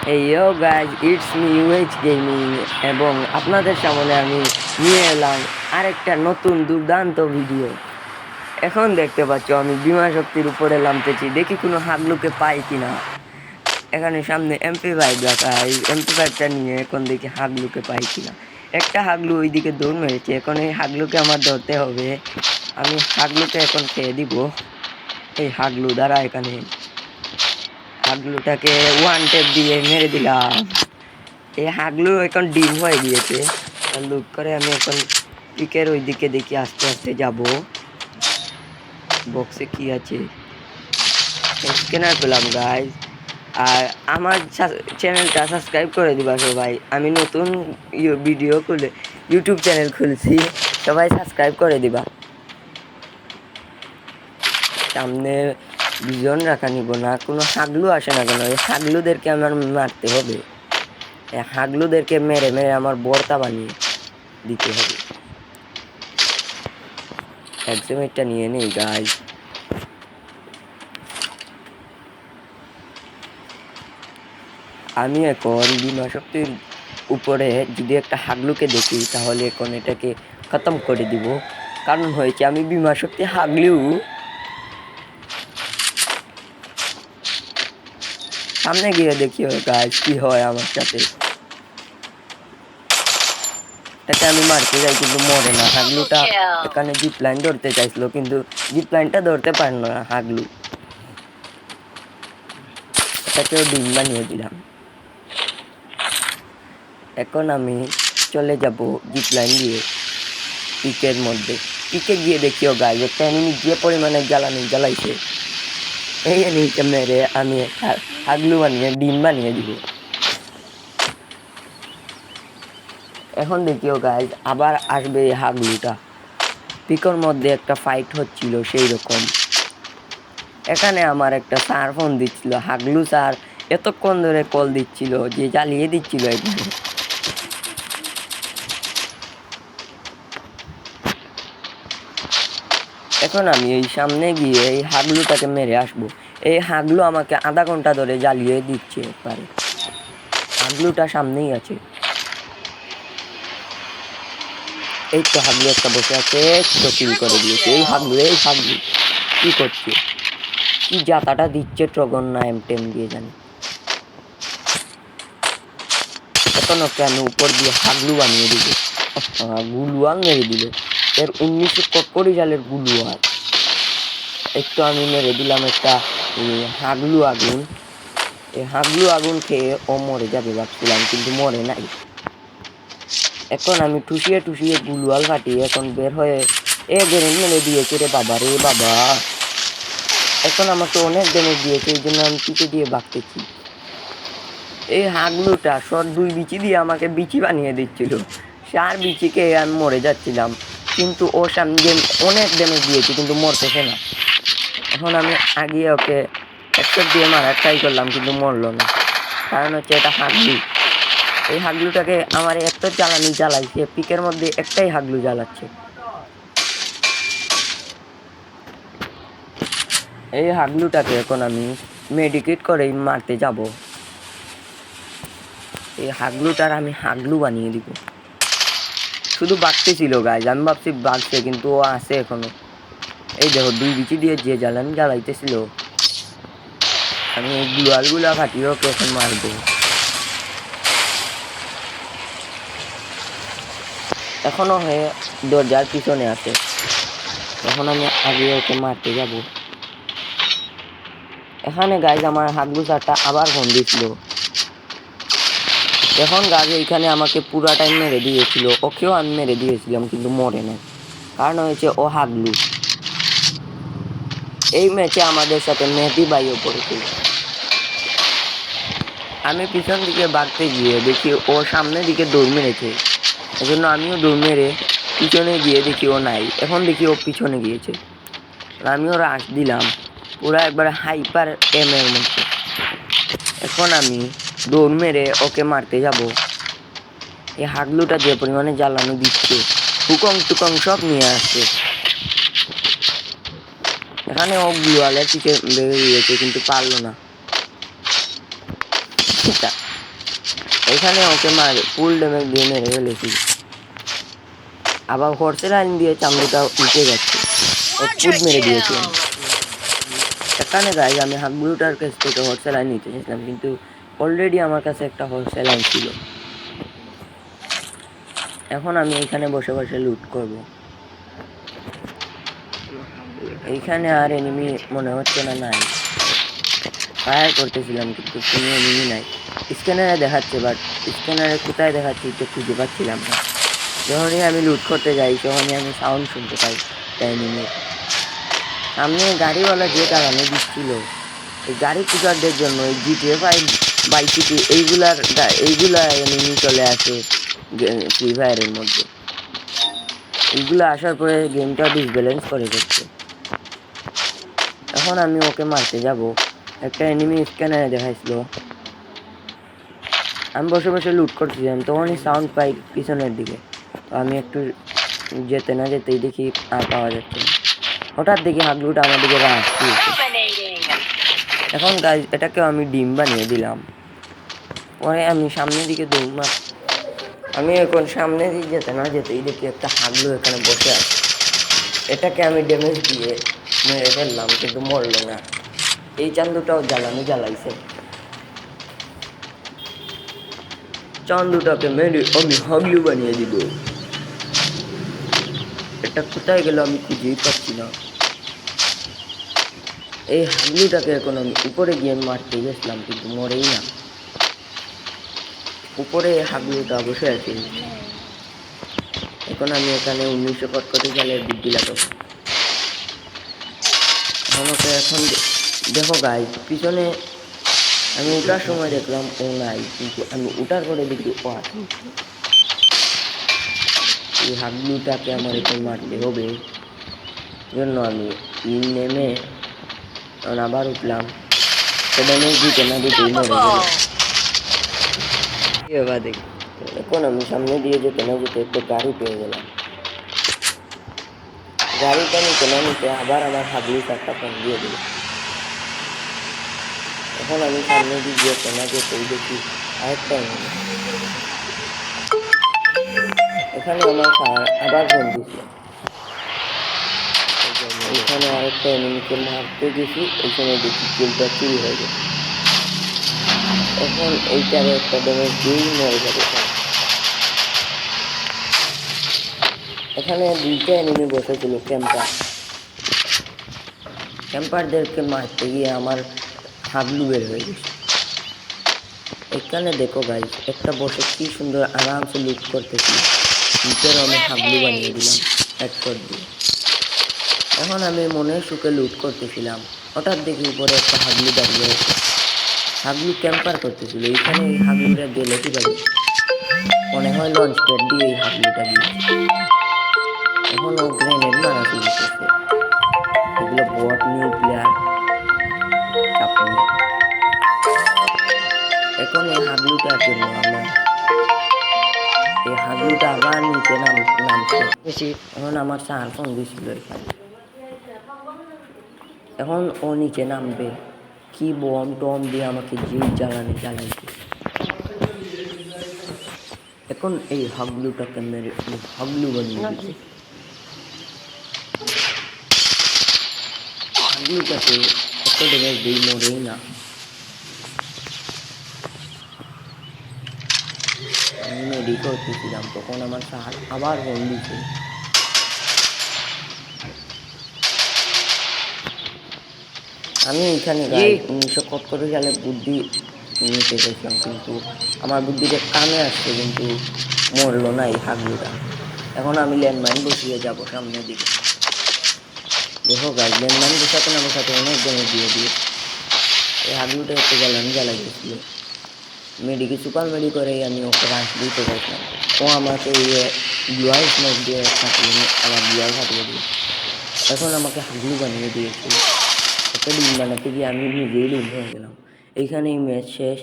Yo guys, it's me UH Gaming এবং আপনাদের সামনে আমি নিয়ে এলাম আরেকটা নতুন দুর্দান্ত ভিডিও। এখন দেখতে পাচ্ছ আমি বিমা শক্তির উপরে নামতেছি, দেখি কোনো হাগলুকে পাই কিনা। এখানে সামনে MP5 রাখা, এই MP5টা নিয়ে এখন দেখি হাগলুকে পাই কিনা। একটা হাগলু ওইদিকে দৌড় মেরেছে, এখন এই হাগলুকে আমার ধরতে হবে। আমি হাগলুকে এখন খেয়ে দিব। এই হাগলু দ্বারা এখানে হাগলুটাকে ওয়ান টেপ দিয়ে মেরে দিলাম। এই হাগলু এখন ডিম হয়ে গিয়েছে। লুট করে আমি এখন পিকের ওই দিকে দেখি আস্তে আস্তে যাব। বক্সে কি আছে? স্ক্যানার পেলাম গাইজ। আর আমার চ্যানেলটা সাবস্ক্রাইব করে দিবা সবাই। আমি নতুন ভিডিও খুলে ইউটিউব চ্যানেল খুলছি, সবাই সাবস্ক্রাইব করে দিবা। সামনে দুজন রাখা নিব না, কোনো হাগলু আসে না কেন, এই হাগলুদেরকে আমার মারতে হবে। এই হাগলুদেরকে মেরে মেরে আমার বর্তা বানিয়ে দিতে হবে। এক্সামিটটা নিয়ে নেই গাইজ। আমি এখন বিমা শক্তির উপরে যদি একটা হাগলুকে দেখি তাহলে এখন এটাকে খতম করে দিব। কারণ হয়েছে আমি বিমা শক্তি হাগলু সামনে গিয়ে দেখি গাইজ কি হয় আমার সাথে। তাকে আমি মারতে যাই কিন্তু মরে না। হাগলুটা এখানে জিপ লাইন ধরতে চাইছিল কিন্তু জিপ লাইনটা ধরতে পারল না হাগলু। এটাকেও ডিম বানিয়ে দিলাম। এখন আমি চলে যাব জিপ লাইন দিয়ে পিকের মধ্যে। পিকে গিয়ে দেখিও গাইজ একটা এনিমি যে পরিমাণে জ্বালাইছে, এই এনিমিকে মেরে আমি হাগলু বানিয়ে ডিম বানিয়ে দিব। এখন দেখিও গাইজ আবার আসবে এই হাগলুটা। পিকর মধ্যে একটা ফাইট হচ্ছিল সেই রকম। এখানে আমার একটা স্যার ফোন দিচ্ছিল, হাগলু স্যার এতক্ষণ ধরে কল দিচ্ছিল যে জ্বালিয়ে দিচ্ছিল একদম। এখন আমি এই সামনে গিয়ে এই হাগলুটাকে মেরে আসবো। এই হাগলু আমাকে আধা ঘন্টা ধরে জ্বালিয়ে দিচ্ছে পারে। হাগলুটা সামনেই আছে। এই তো হাগলু একটা বসে আছে, তো কিল করে দিয়েছে। এই হাগলু কি করছে, কি জাতাটা দিচ্ছে ট্রগন না M10 দিয়ে জানি। এখন ওকে আমি উপর দিয়ে হাগলু বানিয়ে দিব। গুলুয়াল মেরে দিল, এর 1940 সালের গুলুয়াল। একটু আমি মেরে দিলাম একটা হাগলু আগুন। এই হাগলু আগুন খেয়ে ও মরে যাবে ভাবছিলাম, কিন্তু মরে নাই। এখন আমি ঠুসিয়ে গুলুয়াল ফাটিয়ে এখন বের হয়ে গ্রেনেড মেরে দিয়েছে রে বাবা রে বাবা। এখন আমাকে অনেক ড্যামেজ দিয়েছে, এই জন্য আমি পিছে দিয়ে ভাগতেছি। এই হাগলুটা শর্ট 2 বিচি দিয়ে আমাকে বিচি বানিয়ে দিচ্ছিল। 4 বিচিকে আমি মরে যাচ্ছিলাম, কিন্তু ও সামনে অনেক ড্যামেজ দিয়েছে কিন্তু মরতেছে না। এখন আমি আগিয়ে ওকে হেডশট দিয়ে মারার ট্রাই করলাম কিন্তু মরলো না। কারণ হচ্ছে এটা হাগলু। এই হাগলুটাকে আমার এত জ্বালাইছে, পিকের মধ্যে একটাই হাগলু জ্বালাচ্ছে। এই হাগলুটাকে এখন আমি মেডিকেট করে মারতে যাব। এই হাগলুটার আমি হাগলু বানিয়ে দিব। শুধু বাগতেছিল গাইজ, আমি ভাবছি বাগছে কিন্তু ও আছে এখনো। এই দেখো 2 বিচি দিয়ে যে জ্বালাইতেছিল। আমি এই গুলালগুলা ফাটিয়ে ওকে এখন মারবো। এখনো হয়ে দরজার পিছনে আছে, এখন আমি আগে ওকে মারতে যাব। এখানে গাইজ আমার হাগলু স্যারটা আবার ফোন দিয়েছিল। এখন গাইজ এইখানে আমাকে পুরা টাইম মেরে দিয়েছিল, ওকেও আমি মেরে দিয়েছিলাম কিন্তু মরে নাই। কারণ হয়েছে ও হাগলু। এই ম্যাচে আমাদের সাথে মেহেদি ভাইও পড়েছিল। আমি পিছন দিকে ভাগতে গিয়ে দেখি ও সামনের দিকে দৌড় মেরেছে, এজন্য আমিও দৌড় মেরে পিছনে গিয়ে দেখি ও নাই। এখন দেখি ও পিছনে গিয়েছে, আমিও রাশ দিলাম পুরা একবার হাইপার এর মধ্যে। এখন আমি দৌড় মেরে ওকে মারতে যাব। এই হাগলুটা যে পরিমাণে জ্বালানো দিচ্ছে, হুকং টুকং সব নিয়ে আসছে। এখানে ও গ্লুয়ালের পিছে বেরিয়ে গিয়েছে কিন্তু পারলো না। এখানে ওকে মারে ফুল ড্যামেজ দিয়ে মেরে ফেলেছি। আবার হর্সের আইন দিয়ে চামড়াটা উঠে যাচ্ছে, ফুট মেরে দিয়েছি আমি। এখানে গাইজ আমি হাগবুটার কাছ থেকে হর্সের আইন নিতে চেয়েছিলাম, কিন্তু অলরেডি আমার কাছে একটা হর্সের আইন ছিল। এখন আমি এখানে বসে বসে লুট করব। এইখানে আর এনিমি মনে হচ্ছে না নাই, ফায়ার করতেছিলাম কিন্তু কোনো এনিমি নাই। স্ক্যানারে দেখাচ্ছে, বাট স্ক্যানারে কোথায় দেখাচ্ছে তো খুঁজে পাচ্ছিলাম না। যখনই আমি লুট করতে যাই তখনই আমি সাউন্ড শুনতে পাই এনিমির। সামনে গাড়িওয়ালা যে টাকানো দিচ্ছিল, এই গাড়ি কুকারদের জন্য এই GTA 5 বাই সিটি এইগুলা এনিমি চলে আসে ফ্রি ফায়ারের মধ্যে। এইগুলো আসার পরে গেমটা ডিসব্যালেন্স করে দিচ্ছে। এখন আমি ওকে মারতে যাব। একটা এনিমি স্ক্যানারে দেখাইছিল, আমি বসে বসে লুট করছিলাম, তখনই সাউন্ড পাই পিছনের দিকে। তো আমি একটু যেতে না যেতেই দেখি আর পাওয়া যাচ্ছে না। হঠাৎ দেখি হাগলুটা আমার দিকে আসছে। এখন গাইজ এটাকে আমি ডিম বানিয়ে দিলাম। পরে আমি সামনের দিকে দৌড়, আমি এখন সামনে দিকে যেতে না যেতেই দেখি একটা হাগলু এখানে বসে আছে। এটাকে আমি ড্যামেজ দিয়ে মেরে ফেললাম, কিন্তু মরলো না। এই চান্দুটাও জ্বালাইছে। চান্দুটাকে মেরে আমি হাগলু বানিয়ে দিব। এটা কোথায় গেল আমি খুঁজেই পাচ্ছি না। এই হাগলুটাকে এখন আমি উপরে গিয়ে মারতে গেছিলাম, কিন্তু মরেই না। উপরে হাগলুটা বসে আছে। এখন আমি এখানে 1971 সালের বুদ্ধি লাগাবো। এখন দেখো গাইজ, পিছনে আমি উঠার সময় দেখলাম ও নাই, কিন্তু আমি উঠার পরে দেখি ও আছে। এই হাগলুটাকে আমার এখন মারতে হবে, জন্য আমি নেমে আবার উঠলাম। সেখানে দিতে না দিতেই মরে গেল। এখন আমি সামনে দিয়ে যেতে না যেতে একটা গাড়ি পেয়ে গেলাম। গাড়িটা নিতে না নিতে আবার আমার হাগলু চারটা ফোন দিয়ে দিল। এখন আমি সামনে দিয়ে যেতে না যেতেই দেখি আরেকটা এনিমি। এখানে আমার আবার ফোন দিচ্ছে। এখানে আরেকটা এনিমিকে মারতে গেছি, এই সময় দেখি কিলটা চুরি হয়ে গেছে। এখন এইটারে একটা ড্যামেজ দিয়েই মরে যাবে। এখানে দুইটা এনিমি বসেছিল ক্যাম্পারদেরকে মারতে গিয়ে আমার হাগলু বের হয়ে গেছে। এখানে দেখো গাইজ, একটা বসে কি সুন্দর আরামসে লুট করতেছি, নিচের আমি হাগলু বানিয়ে দিলাম হেডশট দিয়ে। এখন আমি মনের সুখে লুট করতেছিলাম, হঠাৎ দেখি উপরে একটা হাগলু দাঁড়িয়ে আছে। হাগলু ক্যাম্পার করতেছিল। এইখানে এই হাগলুটা গেলে কি পাবে, মনে হয় লঞ্চ প্যাড দিয়ে এই হাগলুটা দিয়েছে। এখন ও গ্রেনেড মারা শুরু করছে। এগুলো বট নিউক্লিয়ার চাপনি। এখন এই হাগলুটার জন্য এই হাগলুটা আবার নিচে নামছে। এখন আমার চার ফোন দিয়েছিল এখানে। এখন ও নিচে নামবে, কি বম টম দিয়ে আমাকে যে জ্বালাইছে। এখন এই হাগলুটাকে মেরে হাগলু বানিয়ে দিচ্ছে। হাগলুটাকে এত ড্যামেজ দিই মরেই না। আমি মেডিক করতেছিলাম, তখন আমার স্যার আবার ফোন দিচ্ছে। আমি এখানে 1971 সালে বুদ্ধি নিতে চাইছিলাম, কিন্তু আমার বুদ্ধিটা কানে আসছে, কিন্তু মরলো না এই হাগলুটা। এখন আমি ল্যান্ডমাইন বসিয়ে যাবো সামনের দিকে। দেখো গাইজ, ল্যান্ডমাইন বসাতে না বসাতে অনেক ড্যামেজ দিয়ে এই হাগলুটা একটু জ্বালাই গেছিল। মেডিকে সুপার মেডি করে আমি ওকে রাশ দিতে চাইছিলাম। ও আমাকে ব্লুয়ার স্মোক দিয়ে ফাটিয়ে আমার ব্লুয়ার ফাটিয়ে দিয়ে এখন আমাকে হাগলু বানিয়ে দিয়েছিল। একটা ডিম বানাতে গিয়ে আমি নিজেই ডিম হয়ে গেলাম। এইখানেই ম্যাচ শেষ।